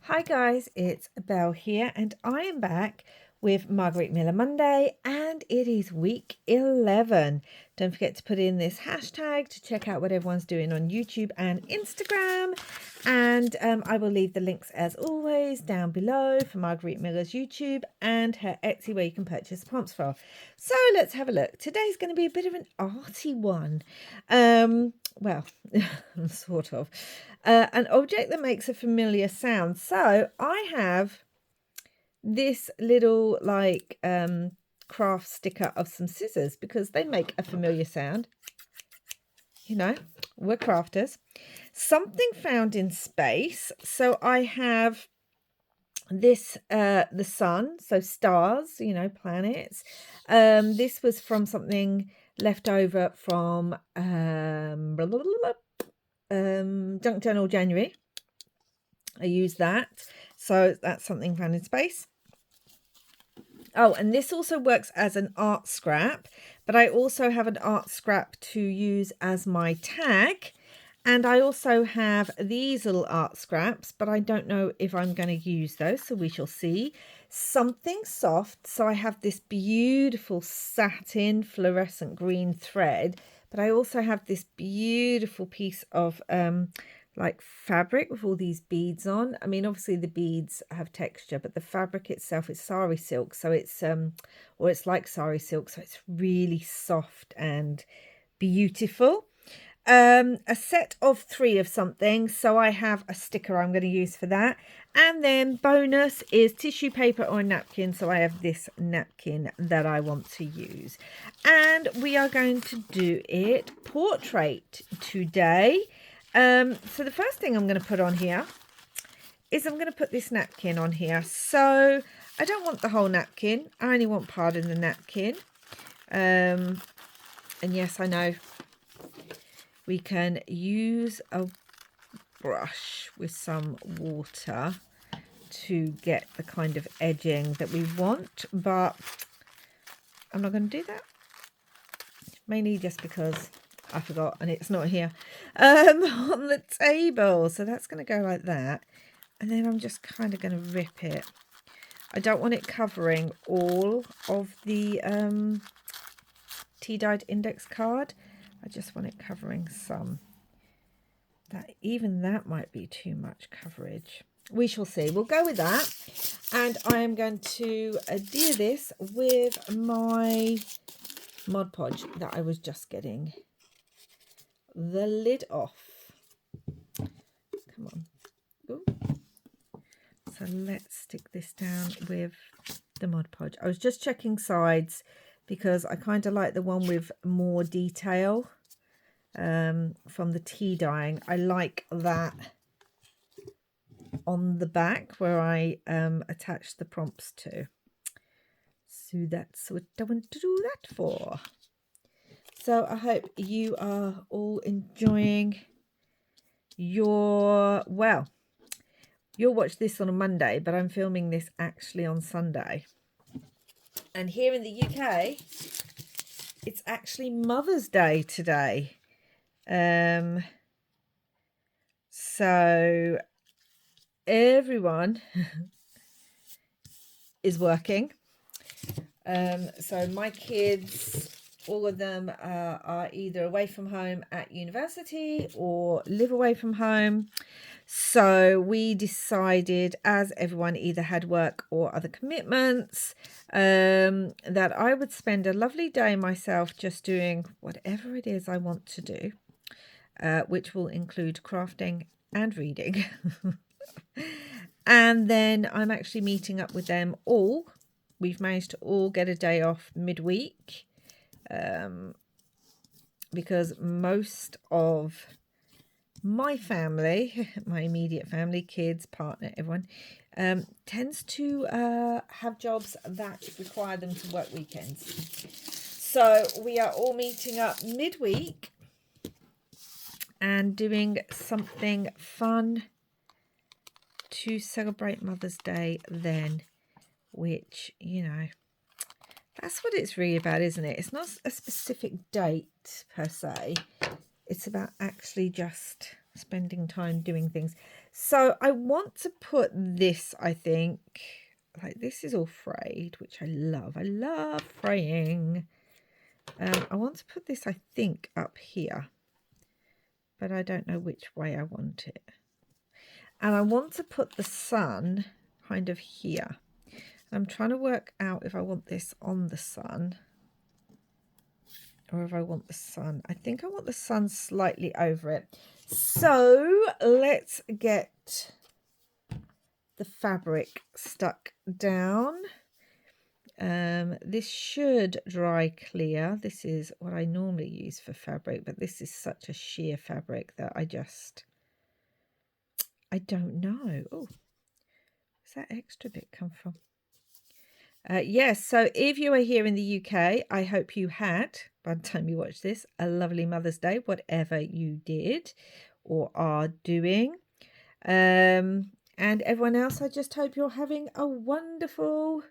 Hi guys, it's Belle here and I am back with Margarete Miller Monday and it is week 11. Don't forget to put in this hashtag to check out what everyone's doing on YouTube and Instagram, and I will leave the links as always down below for Margarete Miller's YouTube and her Etsy where you can purchase prompts for. So let's have a look. Today's going to be a bit of an arty one. Well, sort of. An object that makes a familiar sound. So I have this little craft sticker of some scissors because they make a familiar sound. You know, we're crafters. Something found in space. So I have this the sun, so stars, you know, planets. This was from something left over from Junk Journal January. I use that, so that's something found in space. Oh, and this also works as an art scrap, but I also have an art scrap to use as my tag. And I also have these little art scraps, but I don't know if I'm going to use those, so we shall see. Something soft, so I have this beautiful satin fluorescent green thread, but I also have this beautiful piece of like fabric with all these beads on. I mean, obviously the beads have texture, but the fabric itself is sari silk, so it's or it's like sari silk, so it's really soft and beautiful. A set of 3 of something, so I have a sticker I'm going to use for that, and then bonus is tissue paper or a napkin, so I have this napkin that I want to use, and we are going to do it portrait today. So the first thing I'm going to put on here is I'm going to put this napkin on here. So I don't want the whole napkin, I only want part of the napkin. And yes, I know we can use a brush with some water to get the kind of edging that we want, but I'm not going to do that, mainly just because I forgot and it's not here on the table. So that's going to go like that, and then I'm just kind of going to rip it. I don't want it covering all of the tea-dyed index card. I just want it covering some. Even that might be too much coverage. We shall see. We'll go with that. And I am going to adhere this with my Mod Podge that I was just getting the lid off. Come on. Ooh. So let's stick this down with the Mod Podge. I was just checking sides because I kind of like the one with more detail from the tea dyeing. I like that on the back where I attach the prompts to. So that's what I want to do that for. So I hope you are all enjoying your, well, you'll watch this on a Monday, but I'm filming this actually on Sunday. And here in the UK, it's actually Mother's Day today. So everyone is working. So my kids, all of them are either away from home at university or live away from home. So we decided, as everyone either had work or other commitments, that I would spend a lovely day myself just doing whatever it is I want to do, which will include crafting and reading. And then I'm actually meeting up with them all. We've managed to all get a day off midweek, because most of my family, my immediate family, kids, partner, everyone, tends to have jobs that require them to work weekends. So we are all meeting up midweek and doing something fun to celebrate Mother's Day then, which, you know, that's what it's really about, isn't it? It's not a specific date per se. It's about actually just spending time doing things. So I want to put this, I think, like this is all frayed, which I love. I love fraying. I want to put this, I think, up here, but I don't know which way I want it. And I want to put the sun kind of here. I'm trying to work out if I want this on the sun or if I want the sun. I think I want the sun slightly over it. So let's get the fabric stuck down. This should dry clear. This is what I normally use for fabric, but this is such a sheer fabric that I don't know. Oh, where's that extra bit come from? Yes, so if you are here in the UK, I hope you had, by the time you watch this, a lovely Mother's Day, whatever you did or are doing. And everyone else, I just hope you're having a wonderful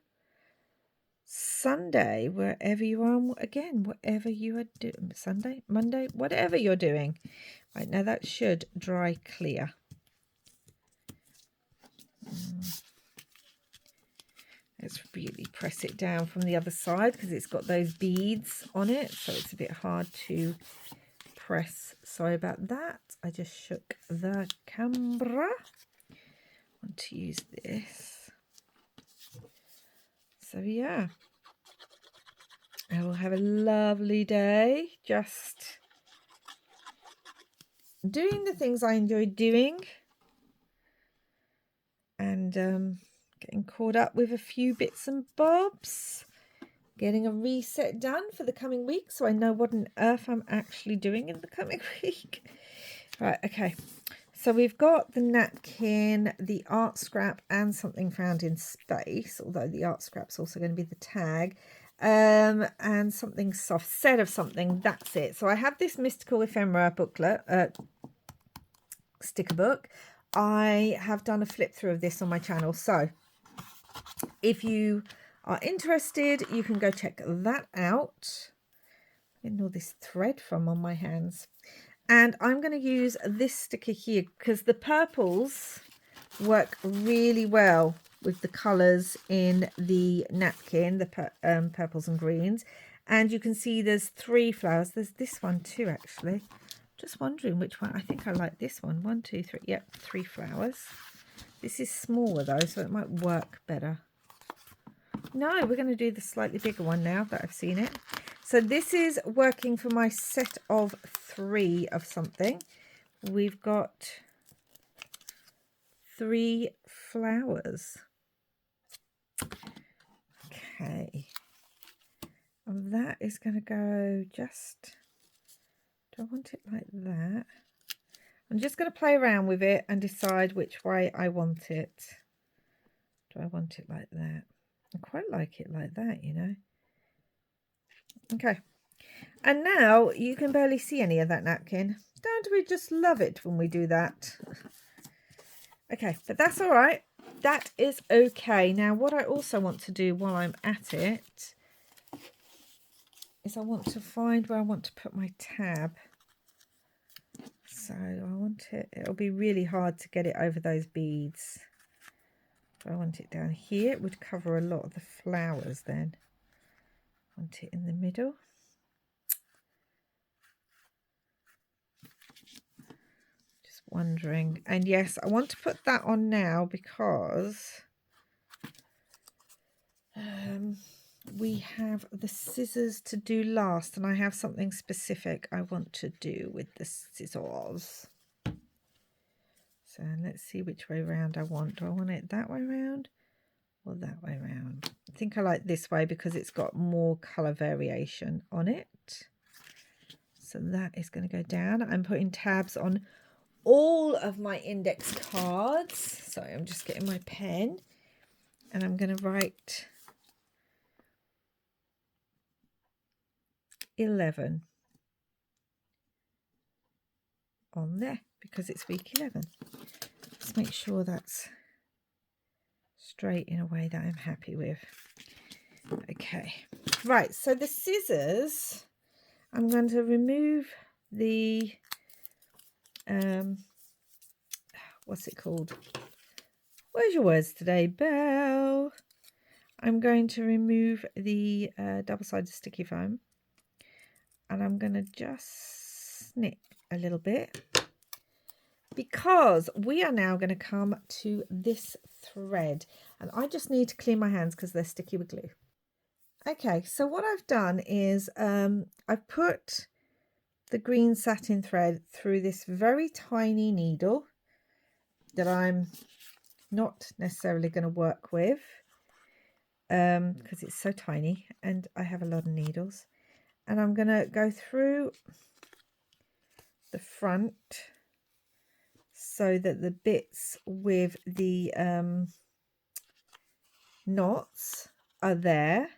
Sunday, wherever you are, again, whatever you are doing, Sunday, Monday, whatever you're doing. Right, now that should dry clear. Let's really press it down from the other side because it's got those beads on it, so it's a bit hard to press. Sorry about that. I just shook the camera. I want to use this. So yeah, I will have a lovely day just doing the things I enjoy doing and getting caught up with a few bits and bobs, getting a reset done for the coming week so I know what on earth I'm actually doing in the coming week. Right, okay. So we've got the napkin, the art scrap, and something found in space, although the art scrap's also going to be the tag, and something soft, set of something, that's it. So I have this Mystical Ephemera booklet, sticker book. I have done a flip through of this on my channel, so if you are interested, you can go check that out. Getting all this thread from on my hands. And I'm going to use this sticker here because the purples work really well with the colours in the napkin, the purples and greens. And you can see there's 3 flowers. There's this one too, actually. Just wondering which one. I think I like this one. 1, 2, 3. Yep, 3 flowers. This is smaller though, so it might work better. No, we're going to do the slightly bigger one now that I've seen it. So this is working for my set of 3 of something. We've got 3 flowers. Okay. And that is going to go just... Do I want it like that? I'm just going to play around with it and decide which way I want it. Do I want it like that? I quite like it like that, you know. Okay. And now you can barely see any of that napkin. Don't we just love it when we do that? Okay, but that's all right. That is okay. Now, what I also want to do while I'm at it is I want to find where I want to put my tab. So I want it, it'll be really hard to get it over those beads. I want it down here. It would cover a lot of the flowers then. I want it in the middle. Just wondering. And yes, I want to put that on now because we have the scissors to do last, and I have something specific I want to do with the scissors. So let's see which way round I want. Do I want it that way round or that way round? I think I like this way because it's got more colour variation on it. So that is going to go down. I'm putting tabs on all of my index cards. Sorry, I'm just getting my pen. And I'm going to write 11 on there because it's week 11. Just make sure that's straight in a way that I'm happy with. Okay, right, so the scissors, I'm going to remove the what's it called? Where's your words today, Belle? I'm going to remove the double-sided sticky foam, and I'm going to just snip a little bit, because we are now going to come to this thread, and I just need to clean my hands because they're sticky with glue. Okay, so what I've done is I've put the green satin thread through this very tiny needle that I'm not necessarily going to work with because it's so tiny and I have a lot of needles, and I'm going to go through the front so that the bits with the knots are there.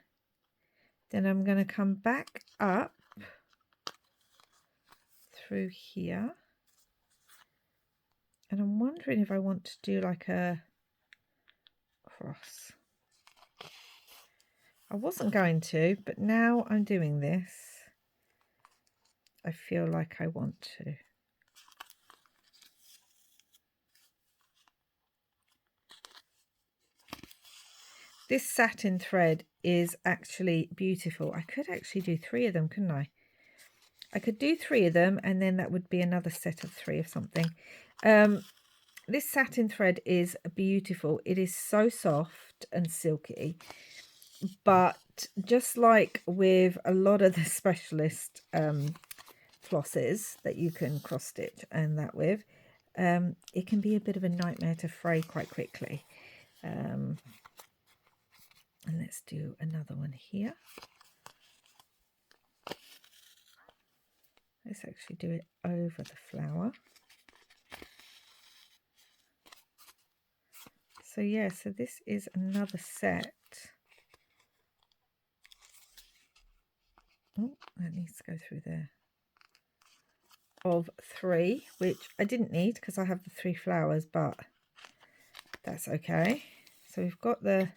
Then I'm going to come back up through here, and I'm wondering if I want to do like a cross. I wasn't going to, but now I'm doing this, I feel like I want to. This satin thread is actually beautiful. I could actually do 3 of them, couldn't I? I could do 3 of them, and then that would be another set of 3 of something. This satin thread is beautiful. It is so soft and silky, but just like with a lot of the specialist flosses that you can cross stitch and that with, it can be a bit of a nightmare to fray quite quickly. And let's do another one here. Let's actually do it over the flower. So yeah, so this is another set. Oh, that needs to go through there. Of 3, which I didn't need because I have the 3 flowers, but that's okay. So we've got the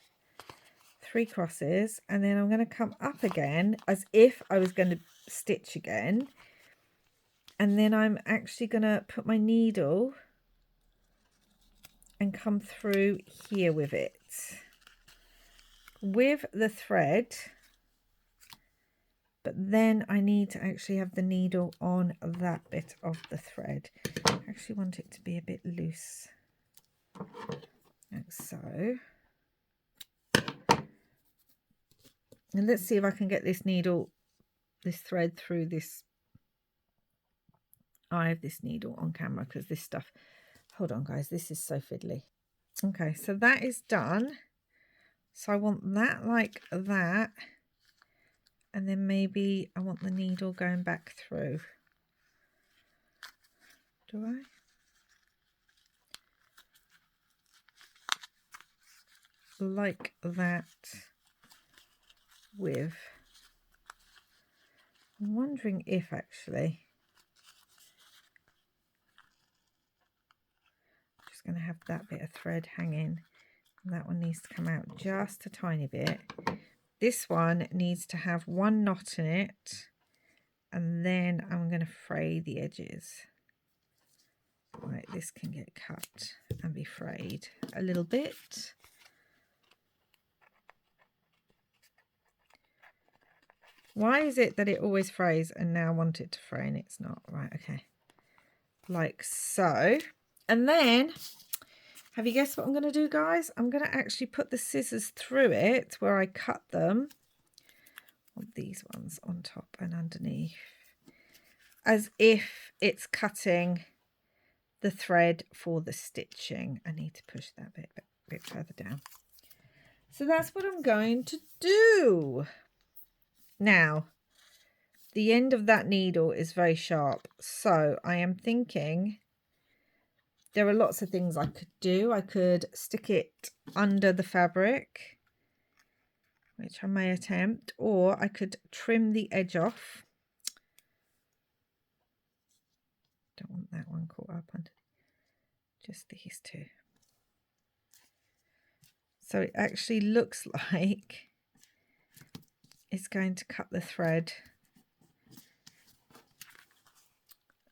3 crosses, and then I'm going to come up again as if I was going to stitch again, and then I'm actually going to put my needle and come through here with it, with the thread, but then I need to actually have the needle on that bit of the thread. I actually want it to be a bit loose, like so. And let's see if I can get this needle, this thread through this eye of this needle on camera, because this stuff, hold on guys, this is so fiddly. Okay, so that is done. So I want that like that, and then maybe I want the needle going back through. Do I? Like that with, I'm wondering if actually, I'm just going to have that bit of thread hanging, and that one needs to come out just a tiny bit. This one needs to have 1 knot in it, and then I'm going to fray the edges. Right, this can get cut and be frayed a little bit. Why is it that it always frays and now I want it to fray and it's not? Right, okay. Like so. And then, have you guessed what I'm going to do, guys? I'm going to actually put the scissors through it where I cut them. These ones on top and underneath, as if it's cutting the thread for the stitching. I need to push that bit further down. So that's what I'm going to do. Now, the end of that needle is very sharp, so I am thinking there are lots of things I could do. I could stick it under the fabric, which I may attempt, or I could trim the edge off. Don't want that one caught up on, just these 2. So it actually looks like it's going to cut the thread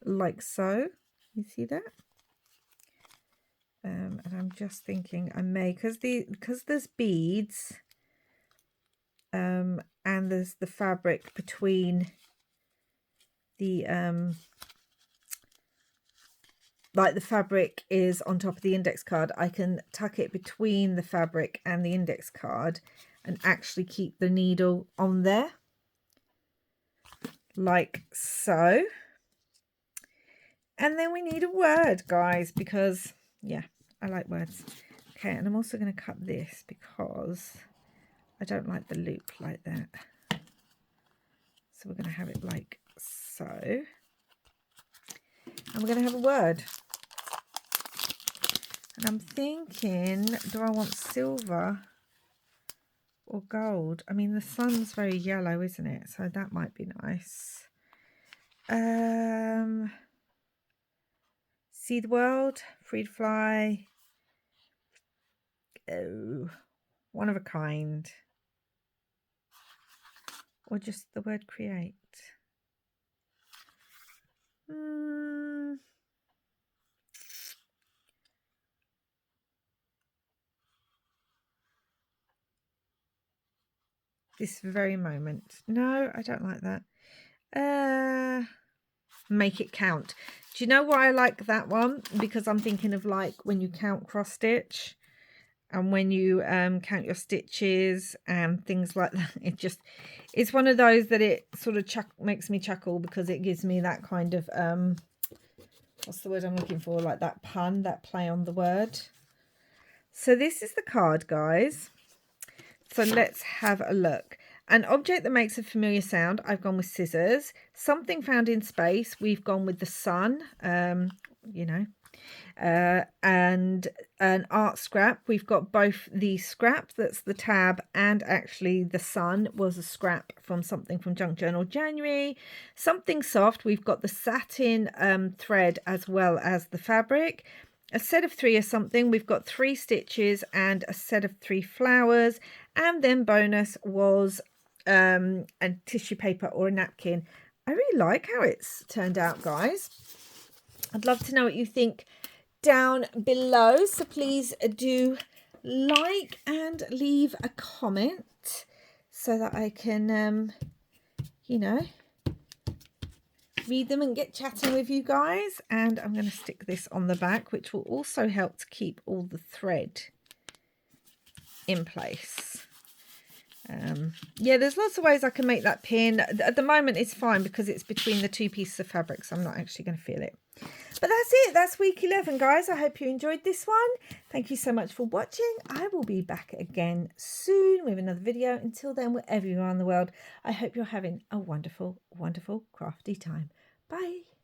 like so. You see that? And I'm just thinking I may, because there's beads, and there's the fabric between the like the fabric is on top of the index card, I can tuck it between the fabric and the index card and actually keep the needle on there like so. And then we need a word, guys, because yeah, I like words. Okay, and I'm also going to cut this because I don't like the loop like that. So we're going to have it like so. And we're going to have a word. And I'm thinking, do I want silver or gold? I mean, the sun's very yellow, isn't it? So that might be nice. See the world, free to fly. Oh, one of a kind. Or just the word create. This very moment. No, I don't like that. Make it count. Do you know why I like that one? Because I'm thinking of like when you count cross stitch and when you count your stitches and things like that. It's one of those that it sort of makes me chuckle because it gives me that kind of what's the word I'm looking for, like that pun, that play on the word. So this is the card, guys. So let's have a look. An object that makes a familiar sound, I've gone with scissors. Something found in space, we've gone with the sun, you know. And an art scrap, we've got both the scrap, that's the tab, and actually the sun was a scrap from something from Junk Journal January. Something soft, we've got the satin thread as well as the fabric. A set of 3 or something, we've got 3 stitches and a set of 3 flowers, and then bonus was a tissue paper or a napkin. I really like how it's turned out, guys. I'd love to know what you think down below, so please do like and leave a comment so that I can you know, read them and get chatting with you guys. And I'm going to stick this on the back, which will also help to keep all the thread in place. Yeah, there's lots of ways I can make that pin. At the moment it's fine because it's between the 2 pieces of fabric, so I'm not actually going to feel it. But that's it. That's week 11, guys. I hope you enjoyed this one. Thank you so much for watching. I will be back again soon with another video. Until then, wherever you are in the world, I hope you're having a wonderful, wonderful crafty time. Bye.